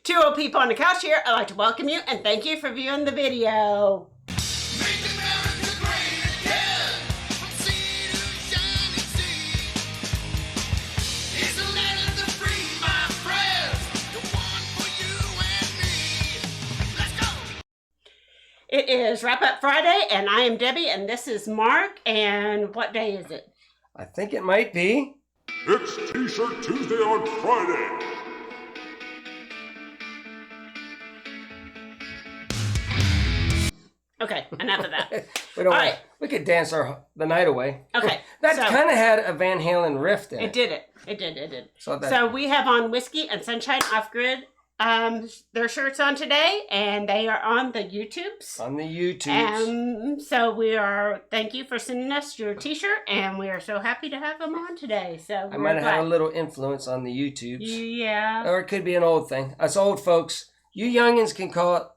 Two old people on the couch here. I'd like to welcome you and thank you for viewing the video. It is Wrap Up Friday, and I am Debbie, and this is Mark, and what day is it? I think it might be. It's T-shirt Tuesday on Friday. Okay, enough of that. We could dance the night away. Okay. That kind of had a Van Halen riff in it. It did. So we have on Whiskey and Sunshine Off-Grid. Their shirts on today, and they are on the YouTubes. On the YouTubes. So thank you for sending us your t-shirt, and we are so happy to have them on today. So I might have had a little influence on the YouTubes. Yeah. Or it could be an old thing. Us old folks, you youngins can call it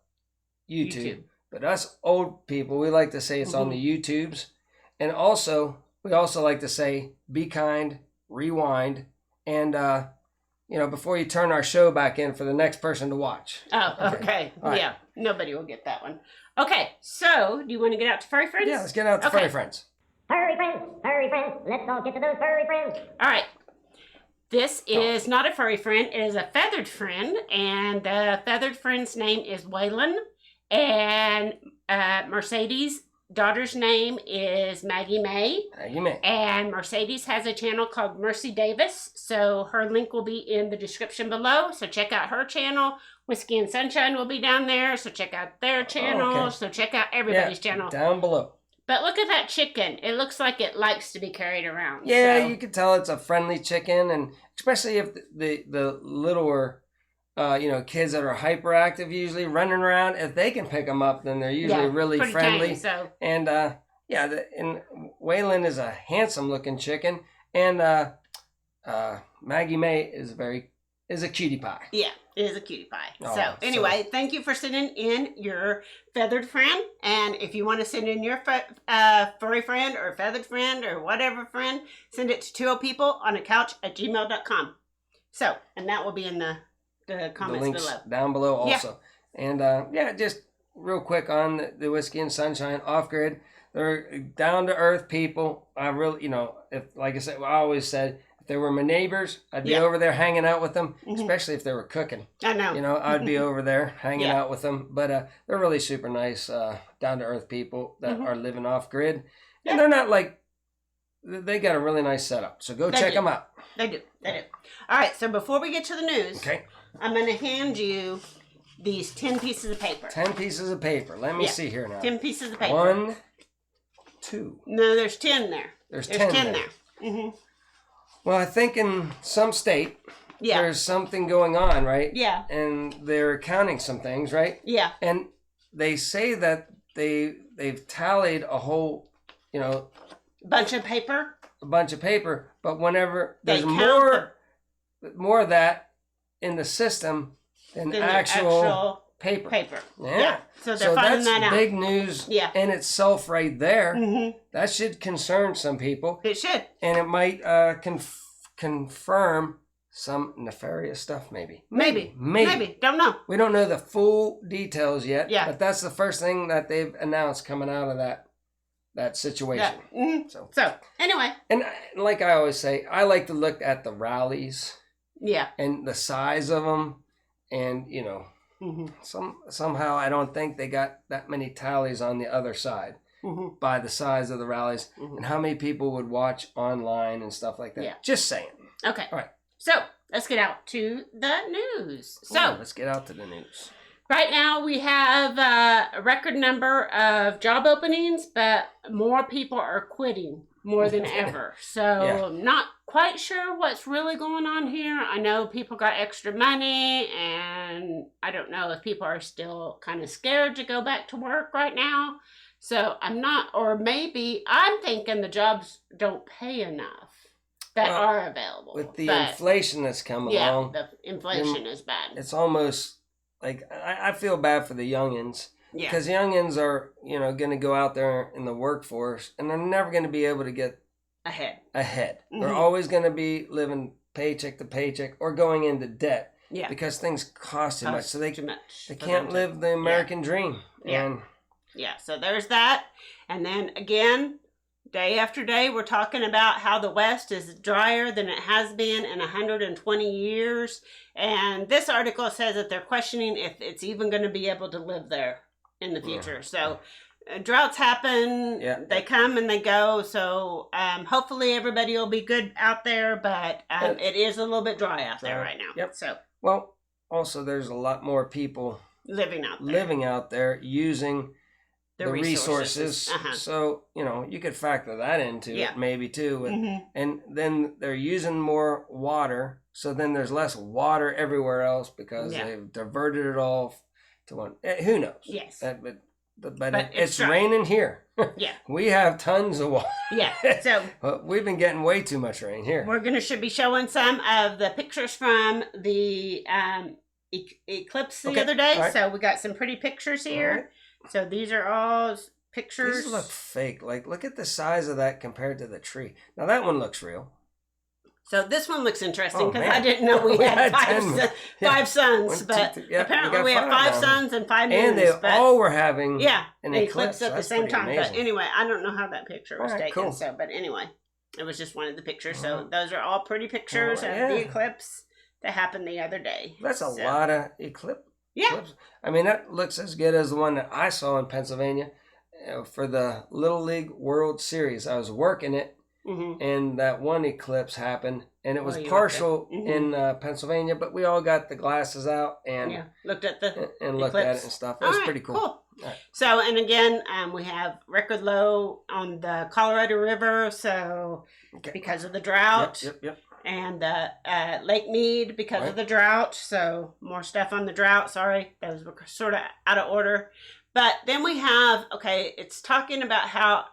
YouTube. But us old people, we like to say it's on the YouTubes. And we also like to say, be kind, rewind, and, before you turn our show back in for the next person to watch. Oh, okay. Right. Yeah, nobody will get that one. Okay, so do you want to get out to furry friends? Yeah, let's get out to furry friends. Furry friends, let's all get to those furry friends. All right. This is not a furry friend, it is a feathered friend, and the feathered friend's name is Waylon. And Mercedes' daughter's name is Maggie May. Maggie May. And Mercedes has a channel called MercyDavis. So her link will be in the description below. So check out her channel. Whiskey and Sunshine will be down there. So check out their channel. Oh, okay. So check out everybody's channel. Down below. But look at that chicken. It looks like it likes to be carried around. Yeah, you can tell it's a friendly chicken. And especially if the littler... kids that are hyperactive usually running around, if they can pick them up, then they're usually really friendly. Tame, so. And and Waylon is a handsome looking chicken, and Maggie May is a cutie pie. Yeah, it is a cutie pie. Oh, anyway, thank you for sending in your feathered friend. And if you want to send in your furry friend or feathered friend or whatever friend, send it to twooldpeopleonacouch@gmail.com. So, and that will be in the comments the links below. Down below also. Yeah. And just real quick on the Whiskey and Sunshine Off-Grid. They're down-to-earth people. I really, if, like I said, I always said, if they were my neighbors, I'd be over there hanging out with them, especially if they were cooking. I know. I'd be over there hanging out with them. But they're really super nice, down-to-earth people that are living off-grid. And they're not like, they got a really nice setup. So go check them out. They do. All right, so before we get to the news, I'm going to hand you these 10 pieces of paper. 10 pieces of paper. Let me see here now. 10 pieces of paper. 1, 2. No, there's 10 there. There's 10 there. Mm-hmm. Well, I think in some state, there's something going on, right? Yeah. And they're counting some things, right? Yeah. And they say that they've tallied a whole, bunch of paper. But whenever there's more of that in the system than the actual paper. Yeah. So they're finding that out. That's big news in itself right there. Mm-hmm. That should concern some people. It should. And it might confirm some nefarious stuff, maybe. Maybe. Don't know. We don't know the full details yet. Yeah. But that's the first thing that they've announced coming out of that situation. Yeah. Mm-hmm. So anyway. And like I always say, I like to look at the rallies. Yeah. And the size of them. And, somehow I don't think they got that many tallies on the other side by the size of the rallies and how many people would watch online and stuff like that. Yeah. Just saying. Okay. All right. So let's get out to the news. Let's get out to the news. Right now we have a record number of job openings, but more people are quitting more than ever. So not quite sure what's really going on here. I know people got extra money, and I don't know if people are still kind of scared to go back to work right now. So I'm thinking the jobs don't pay enough that are available. With the inflation that's come along. Yeah, the inflation is bad. It's almost like I feel bad for the youngins. Yeah. Because youngins are, going to go out there in the workforce, and they're never going to be able to get ahead. Mm-hmm. They're always going to be living paycheck to paycheck or going into debt. Yeah. Because things cost too much. So they they can't live the American dream. Yeah. And yeah, so there's that. And then again, day after day, we're talking about how the West is drier than it has been in 120 years. And this article says that they're questioning if it's even going to be able to live there in the future. So droughts happen, they come and they go. So hopefully everybody will be good out there, but it is a little bit dry out there right now. Yep. So, well, also there's a lot more people living out there using the resources. Uh-huh. So, you could factor that into it maybe too. And then they're using more water. So then there's less water everywhere else because they've diverted it all to one. Who knows? Yes. But it's raining here. Yeah. We have tons of water. Yeah. So we've been getting way too much rain here. We're should be showing some of the pictures from the eclipse the other day. Right. So we got some pretty pictures here. Right. So these are all pictures. These look fake. Like, look at the size of that compared to the tree. Now that one looks real. So this one looks interesting because I didn't know we had five sons, but apparently we have 5 sons and 5 moons. And they all were having an eclipse at the same time. Amazing. But anyway, I don't know how that picture was taken. Cool. So, but anyway, it was just one of the pictures. So those are all pretty pictures of the eclipse that happened the other day. That's a lot of eclipse. Yeah. I mean, that looks as good as the one that I saw in Pennsylvania for the Little League World Series. I was working it. And that one eclipse happened, and it was partial in Pennsylvania, but we all got the glasses out and looked at the and looked at it and stuff. It was pretty cool. Right. So, and again, we have record low on the Colorado River, so because of the drought. Yep. And Lake Mead because of the drought. So more stuff on the drought. Sorry, those were sort of out of order. But then we have it's talking about how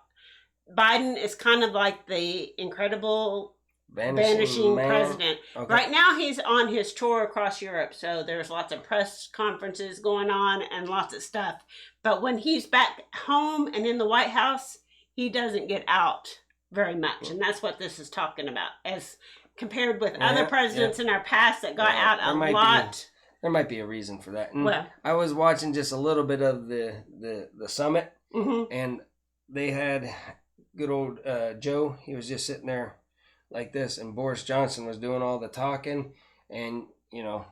Biden is kind of like the incredible vanishing president. Right now he's on his tour across Europe, so there's lots of press conferences going on and lots of stuff. But when he's back home and in the White House, he doesn't get out very much. And that's what this is talking about, as compared with other presidents in our past that got out a lot. There might be a reason for that. And I was watching just a little bit of the summit, and they had good old Joe. He was just sitting there like this, and Boris Johnson was doing all the talking, and I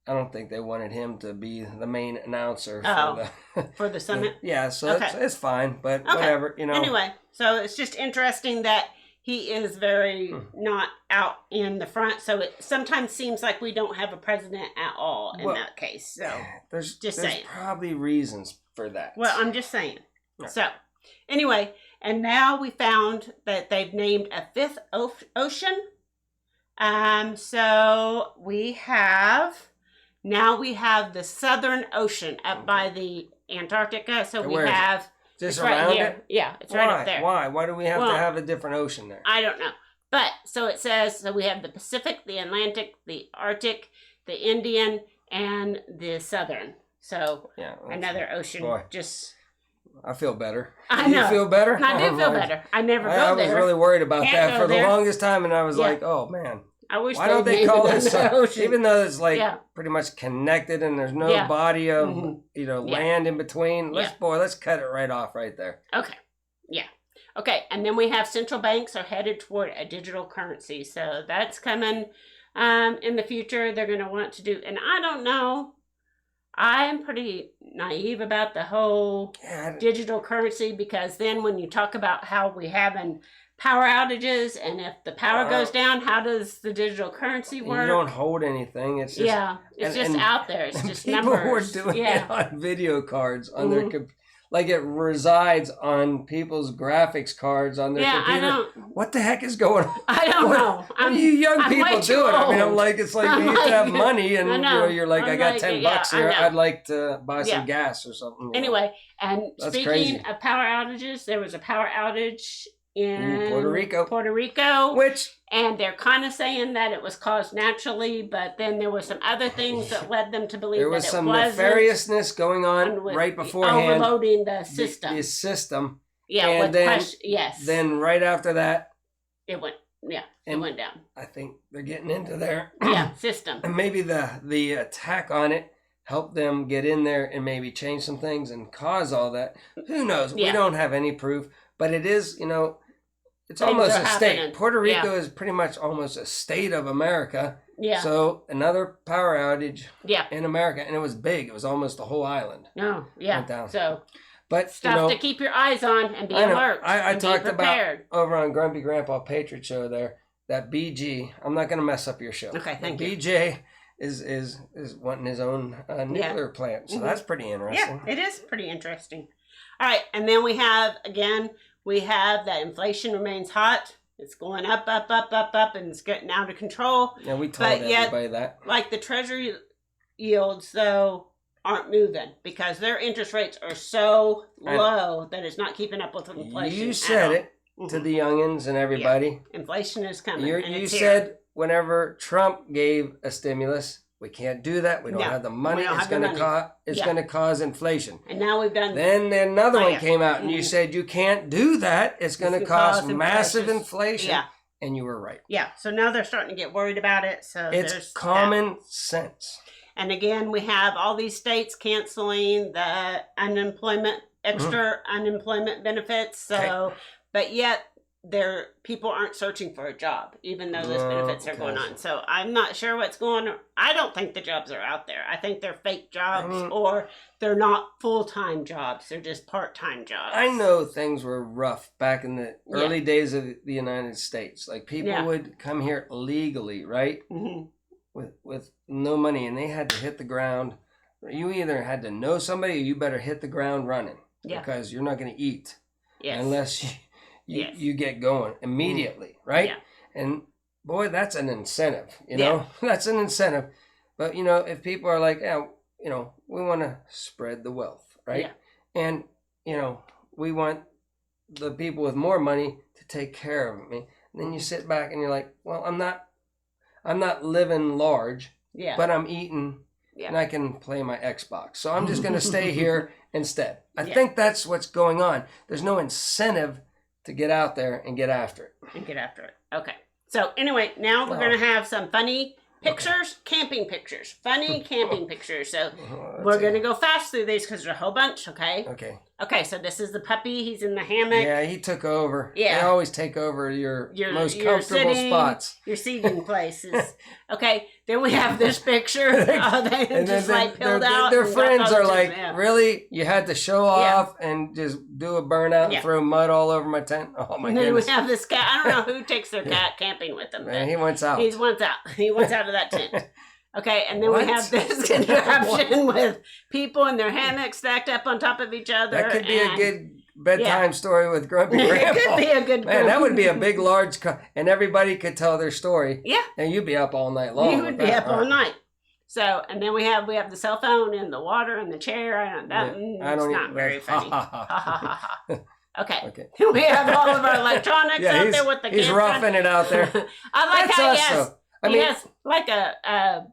don't think they wanted him to be the main announcer for the summit. So it's fine, but whatever, Anyway, so it's just interesting that he is very not out in the front, so it sometimes seems like we don't have a president at all in that case. So there's saying. Probably reasons for that. Well, I'm just saying. Right. So anyway, and now we found that they've named a 5th ocean. So we have the Southern Ocean up by the Antarctica. So we have just right around here. it? Yeah, it's right up there. Why? Why do we have to have a different ocean there? I don't know. But so it says, so we have the Pacific, the Atlantic, the Arctic, the Indian, and the Southern. So another ocean. Boy. I feel better. I know. You feel better? I do feel better. I never go there. I was really worried about that for the longest time, and I was like, oh, man. I wish why don't they call it ocean? Even though it's pretty much connected and there's no body of land in between. Let's cut it right off right there. Okay. Yeah. Okay. And then we have central banks are headed toward a digital currency. So that's coming in the future. They're going to want to do, and I don't know. I'm pretty naive about the whole digital currency, because then when you talk about how we having power outages, and if the power goes down, how does the digital currency work? You don't hold anything. It's just it's just out there. It's just people numbers. People were doing it on video cards on their computer. Like it resides on people's graphics cards on their computer. I don't. What the heck is going on? I don't know. You young people do it. I mean, I'm like, it's like you used to have money, and you're like, I got $10 here. I'd like to buy some gas or something. Anyway, and speaking of power outages, there was a power outage in Puerto Rico, and they're kind of saying that it was caused naturally, but then there was some other things that led them to believe there was that some it wasn't. Nefariousness going on right beforehand, overloading the system. The system, yeah, and with then yes. Then right after that, it went it went down. I think they're getting into their system. And maybe the attack on it helped them get in there and maybe change some things and cause all that. Who knows? We don't have any proof, but it is, it's almost a state. Puerto Rico is pretty much almost a state of America. Yeah. So another power outage in America, and it was big. It was almost the whole island. Oh, yeah. Went down. So but stuff to keep your eyes on and be alert. I talked about over on Grumpy Grandpa Patriot show there that BG. I'm not going to mess up your show. Okay, thank you. BJ is wanting his own nuclear plant, so that's pretty interesting. Yeah, it is pretty interesting. All right, and then we have that inflation remains hot. It's going up, and it's getting out of control. Yeah, we told everybody that. Like the Treasury yields, though, aren't moving because their interest rates are so low that it's not keeping up with inflation. You said it to the youngins and everybody. Yeah. Inflation is coming. You said whenever Trump gave a stimulus, we can't do that. We don't have the money. It's going to cause inflation. And now we've done. Then another one came out, and you said you can't do that. It's going to cause massive inflation. Yeah. And you were right. Yeah. So now they're starting to get worried about it. So it's common sense. And again, we have all these states canceling the extra unemployment benefits. So, but yet people aren't searching for a job, even though those benefits are going on. So I'm not sure what's going on. I don't think the jobs are out there. I think they're fake jobs or they're not full-time jobs. They're just part-time jobs. I know things were rough back in the early days of the United States. Like people would come here legally, right? Mm-hmm. With no money, and they had to hit the ground. You either had to know somebody or you better hit the ground running because you're not going to eat unless you get going immediately, right? Yeah. And boy, that's an incentive, you know? That's an incentive. But, if people are like, we want to spread the wealth, right? Yeah. And, we want the people with more money to take care of me. And then you sit back and you're like, well, I'm not living large, but I'm eating and I can play my Xbox. So I'm just going to stay here instead. I think that's what's going on. There's no incentive to get out there and get after it. Okay. So anyway, now we're going to have some funny pictures, camping pictures, funny camping pictures. So we're going to go fast through these because there's a whole bunch, okay? Okay, so this is the puppy. He's in the hammock. Yeah, he took over. Yeah. They always take over your most comfortable spots. Your seating places. Okay, then we have this picture. They just peeled out. Their friends are like, really? You had to show off and just do a burnout and throw mud all over my tent? Oh, my goodness. Then we have this cat. I don't know who takes their cat camping with them. Man, he wants out. He wants out of that tent. Okay, and then we have this contraption with people in their hammocks stacked up on top of each other. That could be a good bedtime story with Grumpy Grandpa. It could be a good Man, that would be a big, large... and everybody could tell their story. Yeah. And you'd be up all night long. You would be up all night. So, and then we have the cell phone and the water and the chair. It's not very funny. Okay. We have all of our electronics out there with the He's roughing it out there. I like how he has like a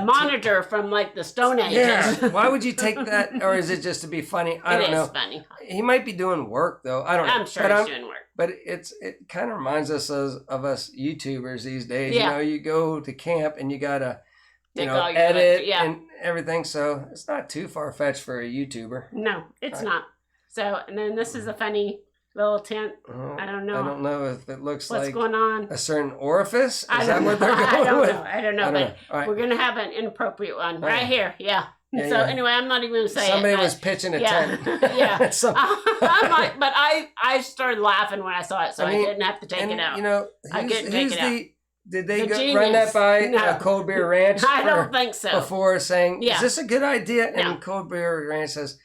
monitor from like the Stone Age. Yeah. Why would you take that? Or is it just to be funny? I don't know. It is funny. He might be doing work though. I don't know. I'm sure he's doing work. But it kind of reminds us of us YouTubers these days. Yeah. You go to camp and you gotta edit and everything. So it's not too far fetched for a YouTuber. No, it's not. So and then this is a funny little tent. I don't know if it looks what's like going on. A certain orifice. Is that what they're going with? I don't know. But right. We're gonna have an inappropriate one right here. Yeah. Anyway, I'm not even gonna say Somebody was pitching a tent. Yeah. But I started laughing when I saw it, so I didn't have to take it out. I couldn't take it out. Did they run that by a Cold Beer Ranch? I don't think so. Before saying, "Is this a good idea?" And Cold Beer Ranch says,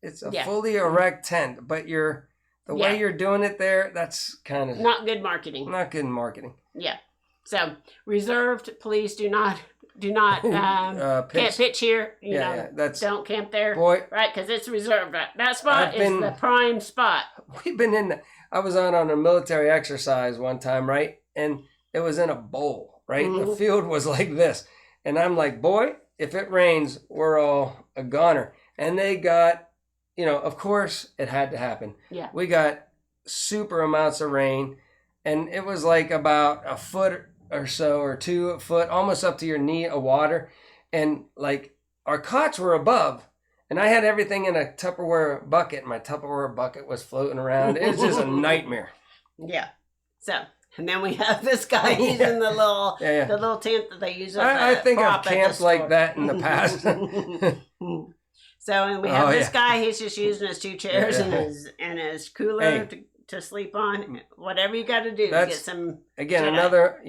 it's a fully erect tent, but the way you're doing it there, that's kind of not good marketing. Not good marketing. Yeah. So reserved. Please do not can't pitch here. Don't camp there. Boy, right? Because it's reserved. That spot is the prime spot. We've been in. I was on a military exercise one time, right? And it was in a bowl, right? Mm-hmm. The field was like this, and I'm like, boy, if it rains, we're all a goner. And they got, of course it had to happen. Yeah. We got super amounts of rain. and it was like about a foot or so, or 2 foot, almost up to your knee of water. And like our cots were above, and I had everything in a Tupperware bucket, and my Tupperware bucket was floating around. It was just a nightmare. Yeah. So, and then we have this guy using the little the little tent that they use. I think I've camped like that in the past. So, and we have this guy. He's just using his 2 chairs and his cooler to sleep on. Whatever you got to do to get some. Again, another,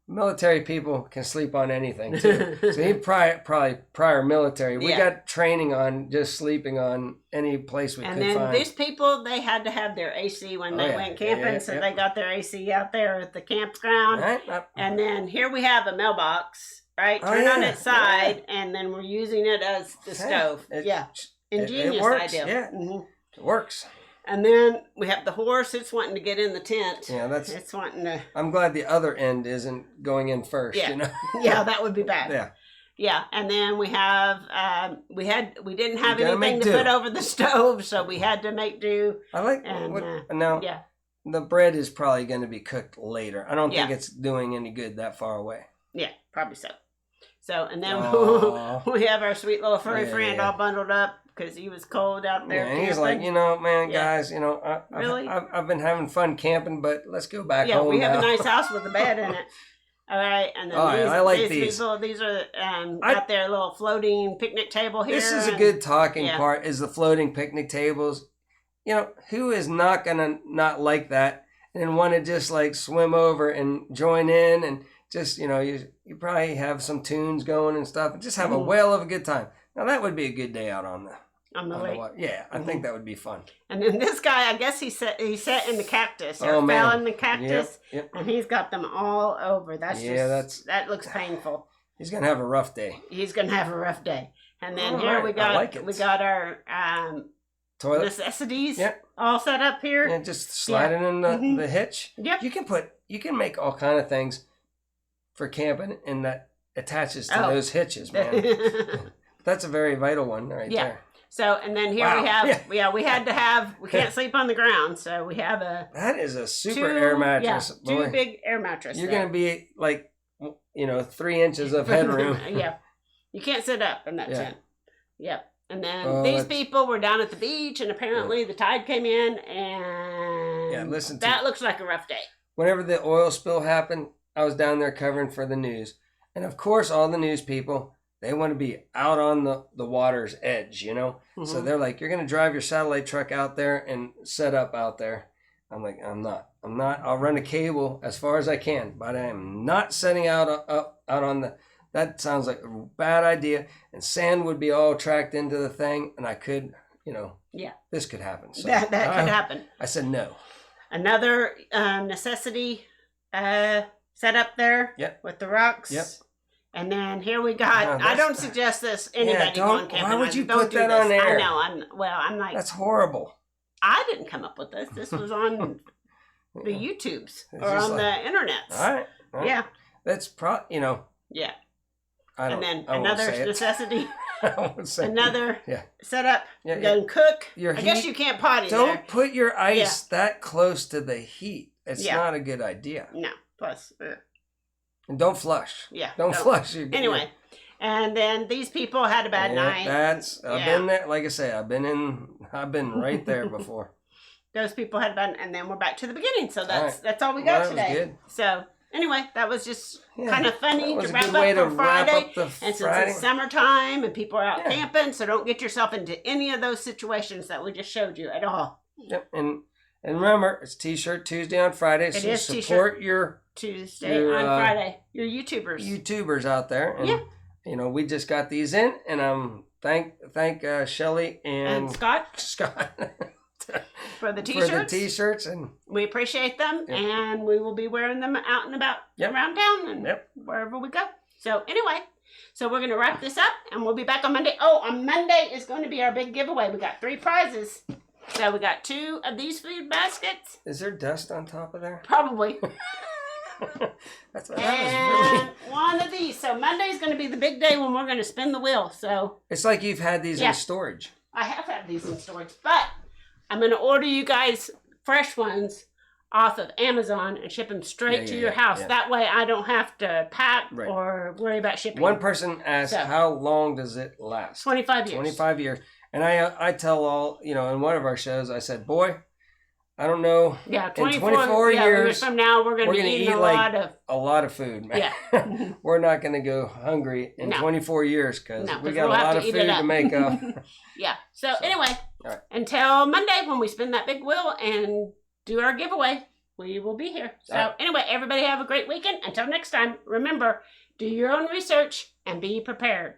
military people can sleep on anything too. So he probably prior military. We got training on just sleeping on any place we could find. And then these people, they had to have their AC when they went camping, so they got their AC out there at the campground. Right. And then here we have a mailbox, right? Turn on its side, and then we're using it as the stove. Ingenious it works. idea. Yeah, it works. And then we have the horse. It's wanting to get in the tent. Yeah, it's wanting to. I'm glad the other end isn't going in first. Yeah, yeah, that would be bad. Yeah. And then we have we didn't have anything to put over the stove, so we had to make do. I like the bread is probably going to be cooked later. I don't think it's doing any good that far away. Yeah, probably so. So, and then we have our sweet little furry friend all bundled up because he was cold out there. And he's like, man, guys, I've been having fun camping, but let's go back home. Yeah, we have a nice house with a bed in it. All right, and then these people, these are got their little floating picnic table here. This is a good talking part, is the floating picnic tables. Who is not going to not like that and want to just like swim over and join in and just, you probably have some tunes going and stuff and just have a whale of a good time. Now that would be a good day out on the lake. Yeah, I think that would be fun. And then this guy, I guess he sat in the cactus or fell in the cactus, and he's got them all over. That looks painful. He's gonna have a rough day. And then here we got our toilet necessities all set up here. And just sliding in the hitch. Yep. You can make all kind of things for camping, and that attaches to those hitches, man. That's a very vital one right there. So, and then here we have, we can't sleep on the ground, so we have that is a super air mattress. Two big air mattresses. You're going to be like, 3 inches of headroom. You can't sit up in that tent. Yep. And then these people were down at the beach, and apparently the tide came in, and that looks like a rough day. Whenever the oil spill happened, I was down there covering for the news. And of course, all the news people, they want to be out on the water's edge, Mm-hmm. So they're like, you're going to drive your satellite truck out there and set up out there. I'm like, I'm not. I'll run a cable as far as I can, but I am not setting out on that sounds like a bad idea. And sand would be all tracked into the thing, and I could, this could happen. So that could happen. I said no. Another necessity set up there with the rocks. Yep. And then here we got, I don't suggest this anybody going camping. Why would you put that on there? I know, I'm like. That's horrible. I didn't come up with this. This was on the YouTubes or on the internet. All right. Yeah. That's Yeah. And then another necessity. Another setup. Yeah, go and cook. I guess you can't potty there. Don't put your ice that close to the heat. It's not a good idea. No. Plus. And don't flush. Yeah. Don't flush. Anyway. And then these people had a bad night. I've been there. Like I say, I've been right there before. Those people had a bad, and then we're back to the beginning. So that's all we got today. Was good. So anyway, that was just kind of funny to wrap up for Friday. And since it's summertime and people are out camping, so don't get yourself into any of those situations that we just showed you at all. Yep. And remember, it's T-shirt Tuesday on Friday. So is support your Tuesday on Friday. Your YouTubers out there. And, we just got these in, and thank Shelly and Scott for the T-shirts. And we appreciate them, and we will be wearing them out and about around town and wherever we go. So anyway, we're going to wrap this up, and we'll be back on Monday. Oh, on Monday is going to be our big giveaway. We got 3 prizes. So we got 2 of these food baskets. Is there dust on top of there? Probably. That was really... one of these. So Monday's going to be the big day when we're going to spin the wheel. So it's like you've had these in storage. I have had these in storage, but I'm going to order you guys fresh ones off of Amazon and ship them straight to your house. Yeah. That way I don't have to pack or worry about shipping. One person asked, how long does it last? 25 years. 25 years. And I tell all, in one of our shows, I said, boy, I don't know. Yeah, in 24 years from now, we're going to be eating a lot of food, man. Yeah. We're not going to go hungry in 24 years because we got a we'll lot of food to make up. Yeah. So anyway, until Monday when we spin that big wheel and do our giveaway, we will be here. So anyway, everybody have a great weekend. Until next time, remember, do your own research and be prepared.